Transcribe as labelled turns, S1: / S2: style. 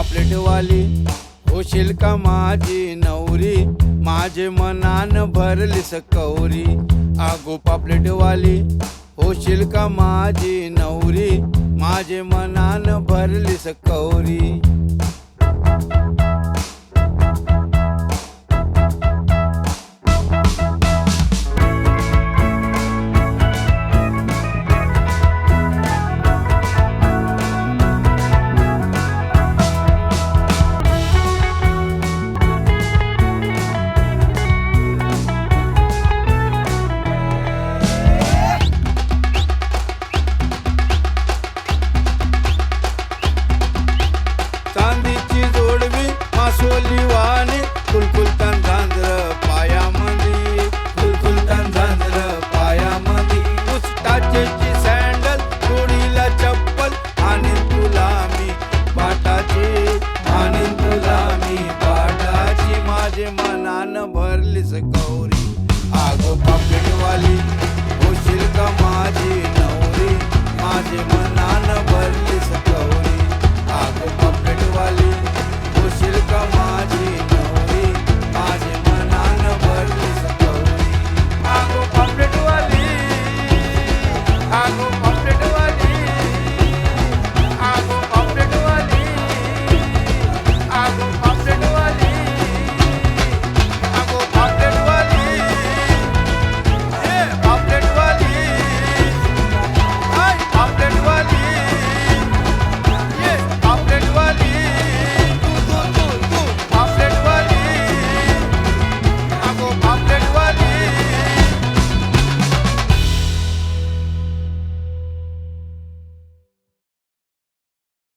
S1: पापलेटवाली होशील का माझी नवरी, माझे मनान भरलीस कवरी. आगो पापलेटवाली होशील का माझी नवरी, माझे मनान भरलीस कवरी. चांदीची जोडवी मासोली वाणी, कुलकुल तन झांजर पायामंदी, कुलकुल तन झांजर पायामंदी. उस्ताचेची सँडल जोडीला चप्पल, आणि तुला मी पाटाची, आणि तुला मी पाटाची. माझे मनान भरलीस गौरी. आगो पापलेटवाली होशील का माझी नवरी, माझे मनान भरलीस गौरी. आगो पापलेटवाली होशील का माझी नवरी, माझे मनान भरलीस गौरी. आगो पापलेटवाली, आगो पापलेटवाली, आगो पापलेटवाली, आगो पापलेटवाली, आगो पापलेटवाली, पापलेटवाली, आय पापलेटवाली, पापलेटवाली, तू पापलेटवाली. आगो पापलेटवाली.